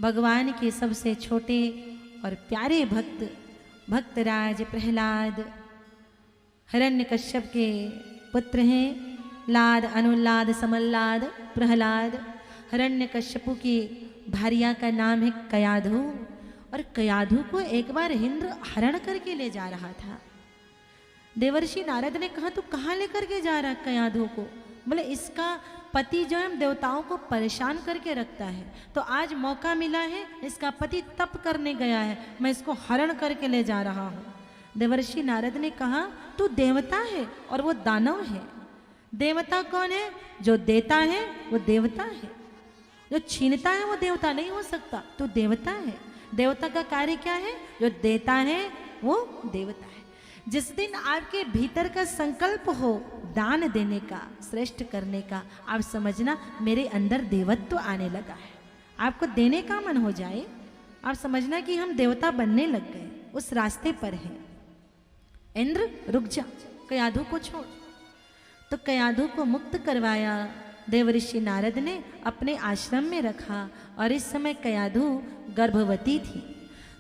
भगवान के सबसे छोटे और प्यारे भक्त भक्तराज प्रहलाद हिरण्यकश्यप के पुत्र हैं। लाद, अनुलाद, समल्लाद, प्रहलाद। हिरण्यकश्यपु की भार्या का नाम है कयाधु। और कयाधु को एक बार इंद्र हरण करके ले जा रहा था। देवर्षि नारद ने कहा तू कहाँ लेकर के जा रहा कयाधु को? बोले इसका पति जो है देवताओं को परेशान करके रखता है, तो आज मौका मिला है, इसका पति तप करने गया है, मैं इसको हरण करके ले जा रहा हूँ। देवर्षि नारद ने कहा तू देवता है और वो दानव है। देवता कौन है? जो देता है वो देवता है, जो छीनता है वो देवता नहीं हो सकता। तू देवता है। देवता का कार्य क्या है? जो देता है वो देवता है। जिस दिन आपके भीतर का संकल्प हो दान देने का, श्रेष्ठ करने का, आप समझना मेरे अंदर देवत्व आने लगा है। आपको देने का मन हो जाए, आप समझना कि हम देवता बनने लग गए, उस रास्ते पर हैं। इंद्र रुक जा, कयाधु को छोड़। तो कयाधु को मुक्त करवाया देवऋषि नारद ने, अपने आश्रम में रखा। और इस समय कयाधु गर्भवती थी।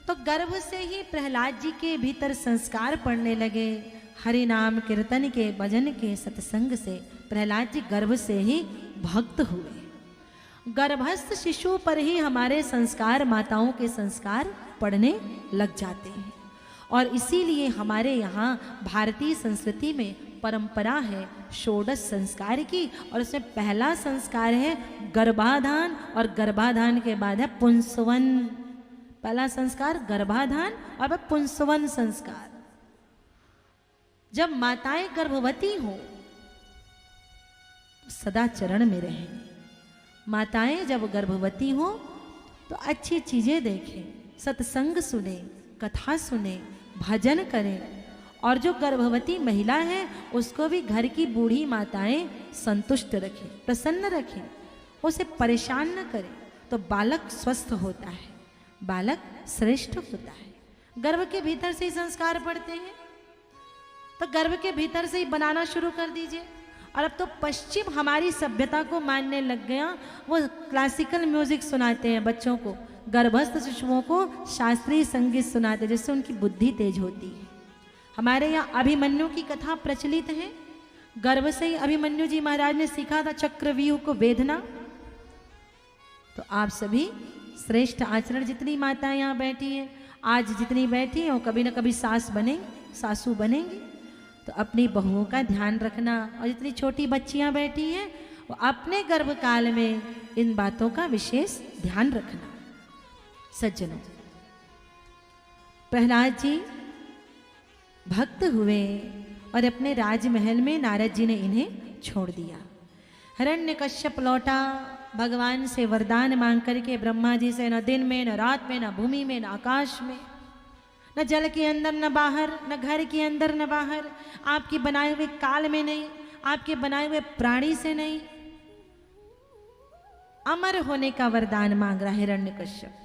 तो गर्भ से ही प्रहलाद जी के भीतर संस्कार पड़ने लगे। हरि नाम कीर्तन के, भजन के, सत्संग से प्रहलाद जी गर्भ से ही भक्त हुए। गर्भस्थ शिशु पर ही हमारे संस्कार, माताओं के संस्कार पड़ने लग जाते हैं। और इसीलिए हमारे यहाँ भारतीय संस्कृति में परंपरा है षोडश संस्कार की, और उसमें पहला संस्कार है गर्भाधान, और गर्भाधान के बाद है पुंसवन। पहला संस्कार गर्भाधान और पुंसवन संस्कार। जब माताएं गर्भवती हो सदा चरण में रहें। माताएं जब गर्भवती हो तो अच्छी चीजें देखें, सत्संग सुने, कथा सुने, भजन करें। और जो गर्भवती महिला है उसको भी घर की बूढ़ी माताएं संतुष्ट रखें, प्रसन्न रखें, उसे परेशान न करें, तो बालक स्वस्थ होता है, बालक श्रेष्ठ होता है। गर्भ के भीतर से ही संस्कार पड़ते हैं, तो गर्भ के भीतर से ही बनाना शुरू कर दीजिए। और अब तो पश्चिम हमारी सभ्यता को मानने लग गया, वो क्लासिकल म्यूजिक सुनाते हैं बच्चों को, गर्भस्थ शिशुओं को शास्त्रीय संगीत सुनाते हैं, जिससे उनकी बुद्धि तेज होती है। हमारे यहाँ अभिमन्यु की कथा प्रचलित है। गर्भ से ही अभिमन्यु जी महाराज ने सीखा था चक्रव्यूह को वेधना। तो आप सभी श्रेष्ठ आचरण, जितनी माताएं यहाँ बैठी हैं, आज जितनी बैठी हैं वो कभी ना कभी सास बनेंगी, सासू बनेंगी। तो अपनी बहुओं का ध्यान रखना। और जितनी छोटी बच्चियां बैठी हैं वो अपने गर्भकाल में इन बातों का विशेष ध्यान रखना। सज्जनों, प्रहलाद जी भक्त हुए और अपने राजमहल में नारद जी ने इन्हें छोड़ दिया। हिरण्यकश्यप लौटा भगवान से वरदान मांग करके, ब्रह्मा जी से, न दिन में, न रात में, न भूमि में, न आकाश में, न जल के अंदर न बाहर, न घर के अंदर न बाहर, आपके बनाए हुए काल में नहीं, आपके बनाए हुए प्राणी से नहीं, अमर होने का वरदान मांग रहा है हिरण्यकश्यप।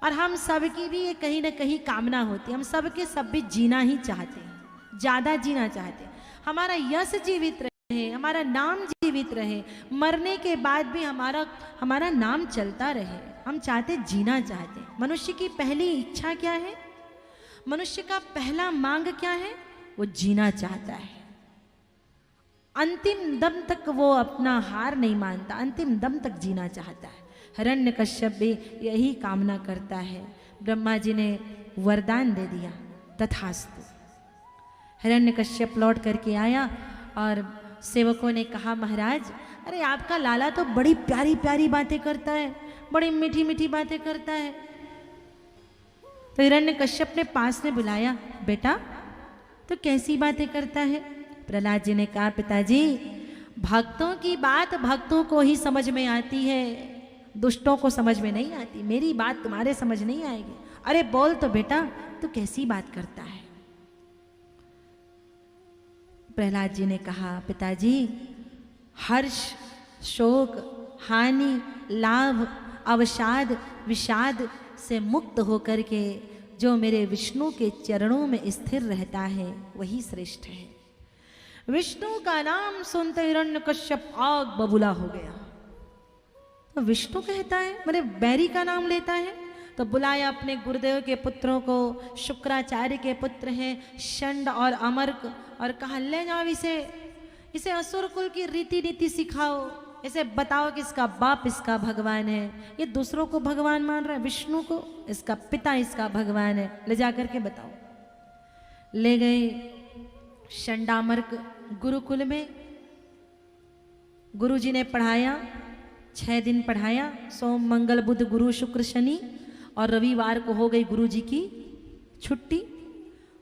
और हम सबकी भी ये कहीं ना कहीं कामना होती है, हम सब के सब भी जीना ही चाहते हैं, ज्यादा जीना चाहते हैं, हमारा यश जीवित रहे, हमारा नाम जीवित रहे, मरने के बाद भी हमारा नाम चलता रहे। हम चाहते, जीना चाहते। मनुष्य की पहली इच्छा क्या है? मनुष्य का पहला मांग क्या है? वो जीना चाहता है। अंतिम दम तक वो अपना हार नहीं मानता, अंतिम दम तक जीना चाहता है। हिरण्यकश्यप भी यही कामना करता है। ब्रह्मा जी ने वरदान दे दिया, तथास्तु। हिरण्यकश्यप लौट करके आया और सेवकों ने कहा, महाराज अरे आपका लाला तो बड़ी प्यारी प्यारी बातें करता है, बड़ी मीठी मीठी बातें करता है। तो हिरण्यकश्यप ने पास में बुलाया, बेटा तो कैसी बातें करता है? प्रहलाद जी ने कहा, पिताजी भक्तों की बात भक्तों को ही समझ में आती है, दुष्टों को समझ में नहीं आती। मेरी बात तुम्हारे समझ नहीं आएगी। अरे बोल तो बेटा, तू कैसी बात करता है? प्रहलाद जी ने कहा, पिताजी हर्ष, शोक, हानि, लाभ, अवसाद, विषाद से मुक्त होकर के जो मेरे विष्णु के चरणों में स्थिर रहता है वही श्रेष्ठ है। विष्णु का नाम सुनते हिरण्यकश्यप आग बबूला हो गया। तो विष्णु कहता है, मेरे बैरी का नाम लेता है। तो बुलाया अपने गुरुदेव के पुत्रों को, शुक्राचार्य के पुत्र हैं षंड और अमर्क, और कहा ले जाओ इसे असुर कुल की रीति नीति सिखाओ, इसे बताओ कि इसका बाप इसका भगवान है, ये दूसरों को भगवान मान रहा है, विष्णु को इसका पिता इसका भगवान है, ले जा करके बताओ। ले गए षंडामर्क गुरुकुल में, गुरुजी ने पढ़ाया, 6 दिन पढ़ाया, सोम मंगल बुध गुरु शुक्र शनि, और रविवार को हो गई गुरुजी की छुट्टी।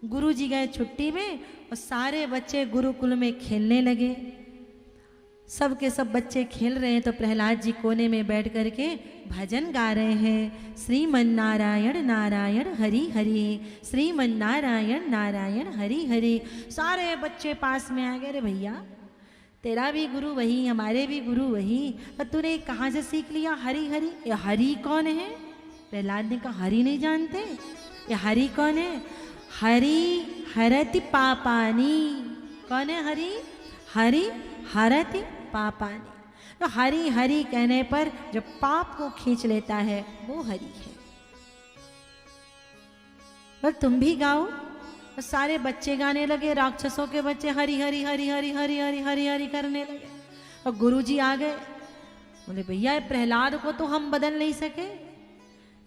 गुरुजी गए छुट्टी में और सारे बच्चे गुरुकुल में खेलने लगे। सब के सब बच्चे खेल रहे हैं तो प्रहलाद जी कोने में बैठ करके भजन गा रहे हैं, श्रीमन नारायण नारायण हरि हरि, श्रीमन नारायण नारायण हरि हरि। सारे बच्चे पास में आ गए, रे भैया तेरा भी गुरु वही, हमारे भी गुरु वही, और तूने कहाँ से सीख लिया हरि हरि? ये हरि कौन है? प्रहलाद ने कहा हरि नहीं जानते, ये हरि कौन है? हरि हरति पापानी। कौन है हरि? हरि हरति पापानी। तो हरि हरि कहने पर जो पाप को खींच लेता है वो हरि है। और तुम भी गाओ। और सारे बच्चे गाने लगे, राक्षसों के बच्चे हरि हरि हरि हरि हरि हरि हरि हरि करने लगे। और गुरुजी आ गए, बोले भैया प्रहलाद को तो हम बदल नहीं सके,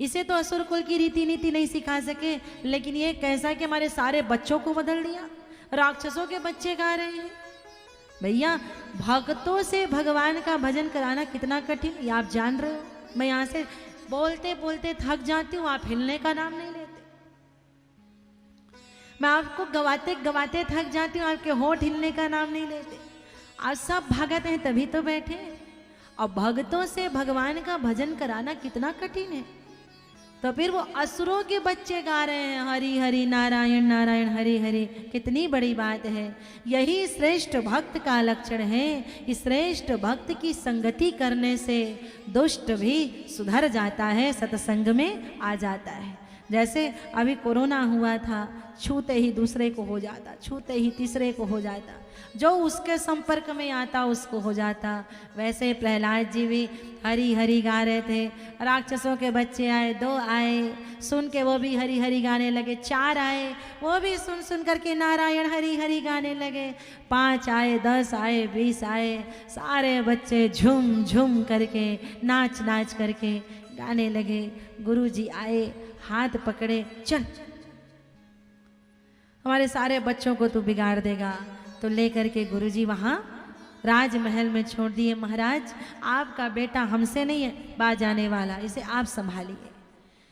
इसे तो असुर कुल की रीति नीति नहीं सिखा सके, लेकिन ये कैसा कि हमारे सारे बच्चों को बदल दिया, राक्षसों के बच्चे गा रहे हैं। भैया भक्तों से भगवान का भजन कराना कितना कठिन, ये आप जान रहे हो। मैं यहाँ से बोलते बोलते थक जाती हूँ, आप हिलने का नाम नहीं लेते। मैं आपको गवाते गवाते थक जाती हूँ, आपके होठ हिलने का नाम नहीं लेते। आप सब भगत हैं तभी तो बैठे। और भक्तों से भगवान का भजन कराना कितना कठिन है। तो फिर वो असुरों के बच्चे गा रहे हैं हरि हरि नारायण नारायण हरि हरि, कितनी बड़ी बात है। यही श्रेष्ठ भक्त का लक्षण है कि श्रेष्ठ भक्त की संगति करने से दुष्ट भी सुधर जाता है, सत्संग में आ जाता है। जैसे अभी कोरोना हुआ था, छूते ही दूसरे को हो जाता, छूते ही तीसरे को हो जाता, जो उसके संपर्क में आता उसको हो जाता। वैसे प्रहलाद जी भी हरि हरि गा रहे थे। राक्षसों के बच्चे आए, 2 आए, सुन के वो भी हरि हरि गाने लगे। 4 आए, वो भी सुन सुन करके नारायण हरि हरि गाने लगे। 5 आए, 10 आए, 20 आए, सारे बच्चे झूम झूम करके नाच नाच करके गाने लगे। गुरुजी आए, हाथ पकड़े, चल हमारे सारे बच्चों को तू बिगाड़ देगा। तो लेकर के गुरुजी वहाँ राजमहल में छोड़ दिए। महाराज आपका बेटा हमसे नहीं है बाज आने वाला, इसे आप संभालिए।